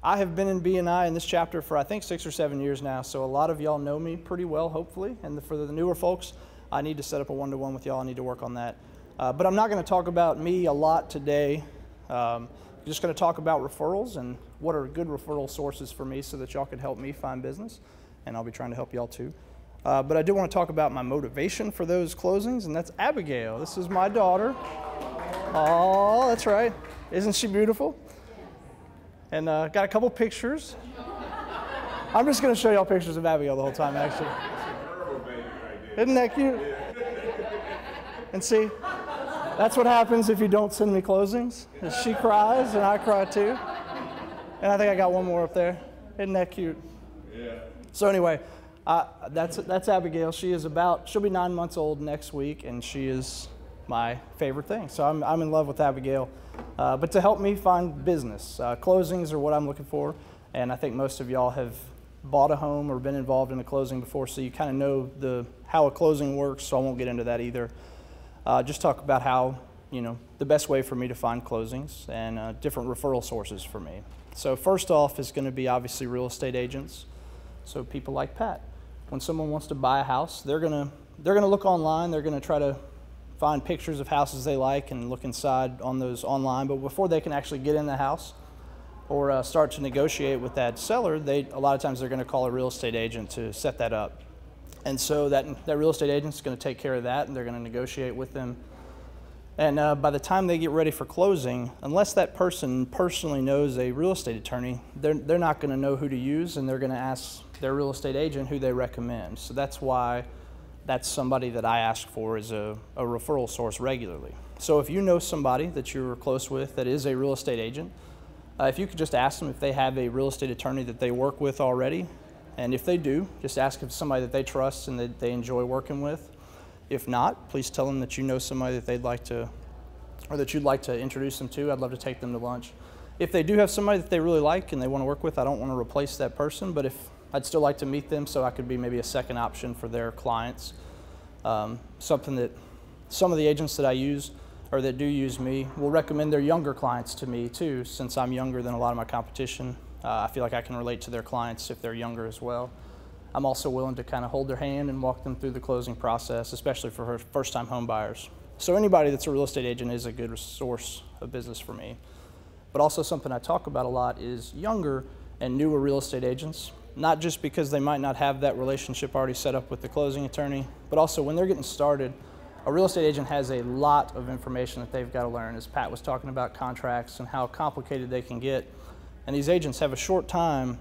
I have been in BNI in this chapter for I think 6 or 7 years now, so a lot of y'all know me pretty well, hopefully. And for the newer folks, I need to set up a one-to-one with y'all. I need to work on that. But I'm not going to talk about me a lot today. Just going to talk about referrals and what are good referral sources for me so that y'all can help me find business, and I'll be trying to help y'all too. But I do want to talk about my motivation for those closings, and that's Abigail. This is my daughter. Oh, that's right. Isn't she beautiful? And got a couple pictures. I'm just going to show y'all pictures of Abigail the whole time, actually. Isn't that cute? And see, that's what happens if you don't send me closings. She cries, and I cry too. And I think I got one more up there. Isn't that cute? Yeah. So anyway, that's Abigail. She'll be 9 months old next week, and she is my favorite thing. So I'm in love with Abigail. But to help me find business, closings are what I'm looking for, and I think most of y'all have bought a home or been involved in a closing before, so you kind of know how a closing works, so I won't get into that either. Just talk about how, the best way for me to find closings and different referral sources for me. So first off is going to be obviously real estate agents, so people like Pat. When someone wants to buy a house, they're going to look online, they're going to try to find pictures of houses they like and look inside on those online, but before they can actually get in the house or start to negotiate with that seller, a lot of times they're going to call a real estate agent to set that up. And so that real estate agent is going to take care of that, and they're going to negotiate with them. And by the time they get ready for closing, unless that person personally knows a real estate attorney, they're not going to know who to use, and they're going to ask their real estate agent who they recommend. So that's why that's somebody that I ask for as a referral source regularly. So if you know somebody that you're close with that is a real estate agent, if you could just ask them if they have a real estate attorney that they work with already, and if they do, just ask if it's somebody that they trust and that they enjoy working with. If not, please tell them that you know somebody that they'd like to, or that you'd like to introduce them to. I'd love to take them to lunch. If they do have somebody that they really like and they want to work with, I don't want to replace that person, but I'd still like to meet them so I could be maybe a second option for their clients. Something that some of the agents that I use or that do use me will recommend their younger clients to me too, since I'm younger than a lot of my competition. I feel like I can relate to their clients if they're younger as well. I'm also willing to kind of hold their hand and walk them through the closing process, especially for first-time home buyers. So anybody that's a real estate agent is a good source of business for me. But also something I talk about a lot is younger and newer real estate agents, not just because they might not have that relationship already set up with the closing attorney, but also when they're getting started, a real estate agent has a lot of information that they've got to learn. As Pat was talking about contracts and how complicated they can get, and these agents have a short time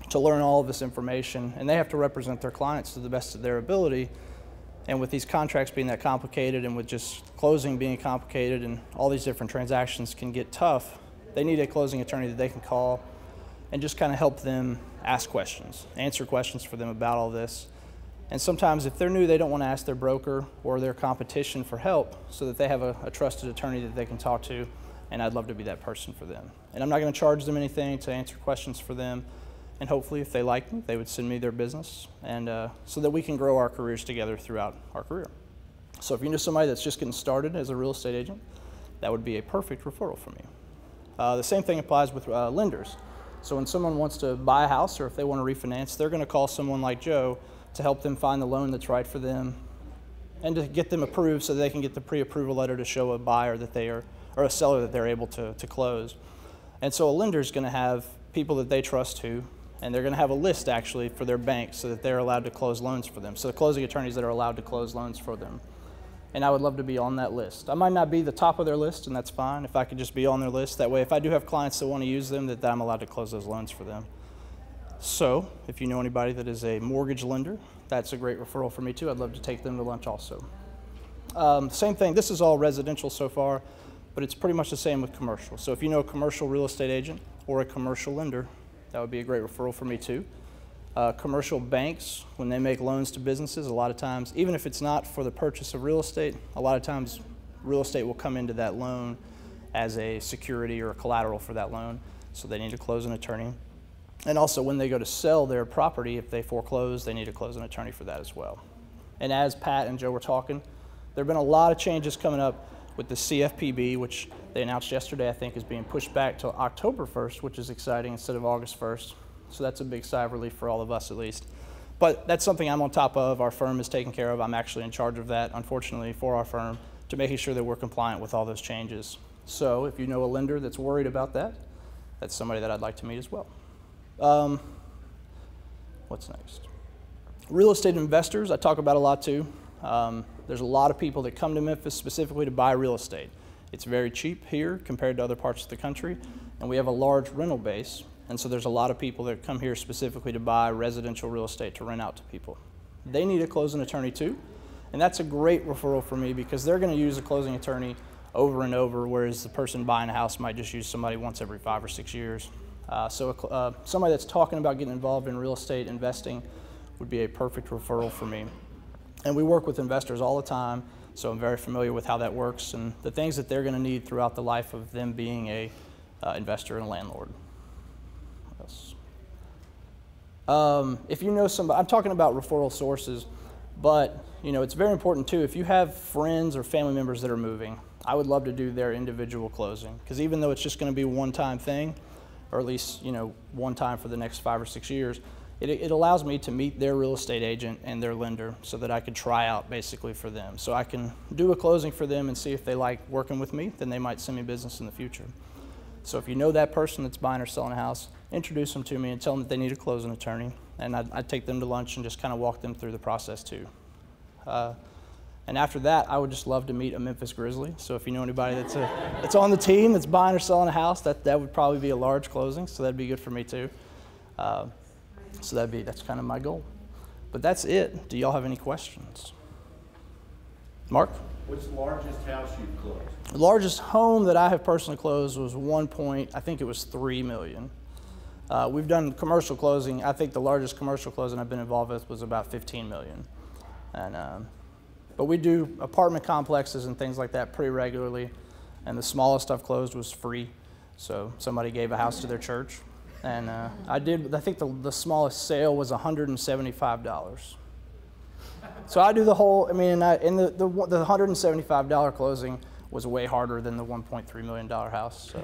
to learn all of this information, and they have to represent their clients to the best of their ability. And with these contracts being that complicated, and with just closing being complicated, and all these different transactions can get tough, they need a closing attorney that they can call and just kind of help them ask questions, answer questions for them about all this. And sometimes if they're new, they don't want to ask their broker or their competition for help, so that they have a trusted attorney that they can talk to, and I'd love to be that person for them. And I'm not going to charge them anything to answer questions for them. And hopefully, if they like me, they would send me their business, and so that we can grow our careers together throughout our career. So if you know somebody that's just getting started as a real estate agent, that would be a perfect referral for me. The same thing applies with lenders. So when someone wants to buy a house, or if they want to refinance, they're going to call someone like Joe to help them find the loan that's right for them, and to get them approved so they can get the pre-approval letter to show a buyer that or a seller that they're able to close. And so a lender is going to have people that they trust too, and they're going to have a list actually for their bank so that they're allowed to close loans for them. So the closing attorneys that are allowed to close loans for them. And I would love to be on that list. I might not be the top of their list, and that's fine if I could just be on their list. That way, if I do have clients that want to use them, that I'm allowed to close those loans for them. So if you know anybody that is a mortgage lender, that's a great referral for me too. I'd love to take them to lunch also. Same thing, this is all residential so far, but it's pretty much the same with commercial. So if you know a commercial real estate agent or a commercial lender, that would be a great referral for me too. Commercial banks, when they make loans to businesses, a lot of times, even if it's not for the purchase of real estate, a lot of times real estate will come into that loan as a security or a collateral for that loan, so they need to close an attorney. And also when they go to sell their property, if they foreclose, they need to close an attorney for that as well. And as Pat and Joe were talking, there have been a lot of changes coming up with the CFPB, which they announced yesterday, I think, is being pushed back till October 1st, which is exciting, instead of August 1st. So that's a big sigh of relief for all of us, at least. But that's something I'm on top of. Our firm is taken care of. I'm actually in charge of that, unfortunately, for our firm, to making sure that we're compliant with all those changes. So if you know a lender that's worried about that, that's somebody that I'd like to meet as well. What's next? Real estate investors, I talk about a lot too. There's a lot of people that come to Memphis specifically to buy real estate. It's very cheap here compared to other parts of the country, and we have a large rental base, and so there's a lot of people that come here specifically to buy residential real estate to rent out to people. They need a closing attorney too, and that's a great referral for me because they're going to use a closing attorney over and over, whereas the person buying a house might just use somebody once every 5 or 6 years. So somebody that's talking about getting involved in real estate investing would be a perfect referral for me. And we work with investors all the time, so I'm very familiar with how that works and the things that they're going to need throughout the life of them being a investor and a landlord. What else? If you know somebody, I'm talking about referral sources, but it's very important too. If you have friends or family members that are moving, I would love to do their individual closing, because even though it's just going to be a one-time thing, or at least one time for the next 5 or 6 years, it allows me to meet their real estate agent and their lender so that I can try out basically for them. So I can do a closing for them and see if they like working with me, then they might send me business in the future. So if you know that person that's buying or selling a house, introduce them to me and tell them that they need a closing attorney. And I'd take them to lunch and just kind of walk them through the process too. And after that, I would just love to meet a Memphis Grizzly. So if you know anybody that's on the team that's buying or selling a house, that would probably be a large closing, so that'd be good for me too. So that's kind of my goal. But that's it. Do y'all have any questions? Mark? What's the largest house you've closed? The largest home that I have personally closed was I think it was $3 million. We've done commercial closing. I think the largest commercial closing I've been involved with was about $15 million. But we do apartment complexes and things like that pretty regularly. And the smallest I've closed was free. So somebody gave a house to their church. And I think the smallest sale was $175. So I do the whole, and the $175 closing was way harder than the $1.3 million house. So,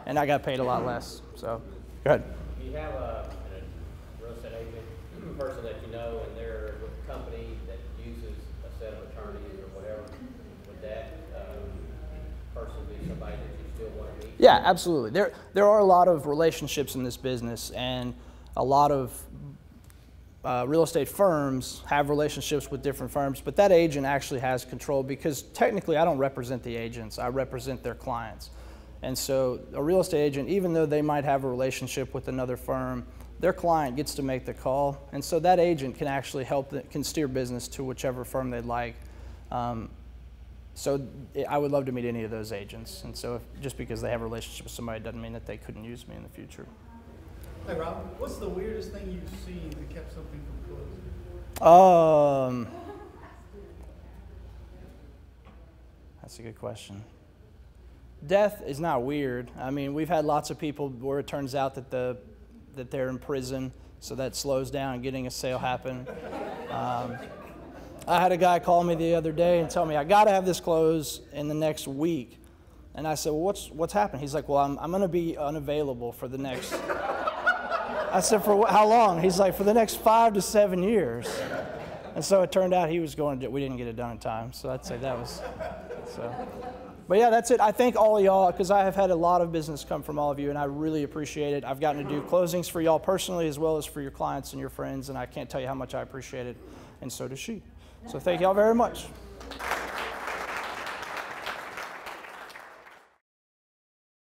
and I got paid a lot less. So, go ahead. Do you have a real estate agent, person that you know, and they're with a company that uses a set of attorneys or whatever? Would that person be somebody that you still want to meet? Yeah, absolutely. There are a lot of relationships in this business, and a lot of real estate firms have relationships with different firms, but that agent actually has control because technically I don't represent the agents, I represent their clients. And so a real estate agent, even though they might have a relationship with another firm, their client gets to make the call, and so that agent can actually can steer business to whichever firm they'd like. So I would love to meet any of those agents, and so just because they have a relationship with somebody doesn't mean that they couldn't use me in the future. Hey Rob, what's the weirdest thing you've seen that kept something from closing? That's a good question. Death is not weird. I mean, we've had lots of people where it turns out that they're in prison, so that slows down getting a sale happen. I had a guy call me the other day and tell me, I got to have this close in the next week. And I said, well, what's happened? He's like, well, I'm going to be unavailable for the next... I said, for how long? He's like, for the next 5 to 7 years. And so it turned out he was going to, we didn't get it done in time. So I'd say that was, so. But yeah, that's it. I thank all of y'all, because I have had a lot of business come from all of you, and I really appreciate it. I've gotten to do closings for y'all personally, as well as for your clients and your friends, and I can't tell you how much I appreciate it, and so does she. So thank y'all very much.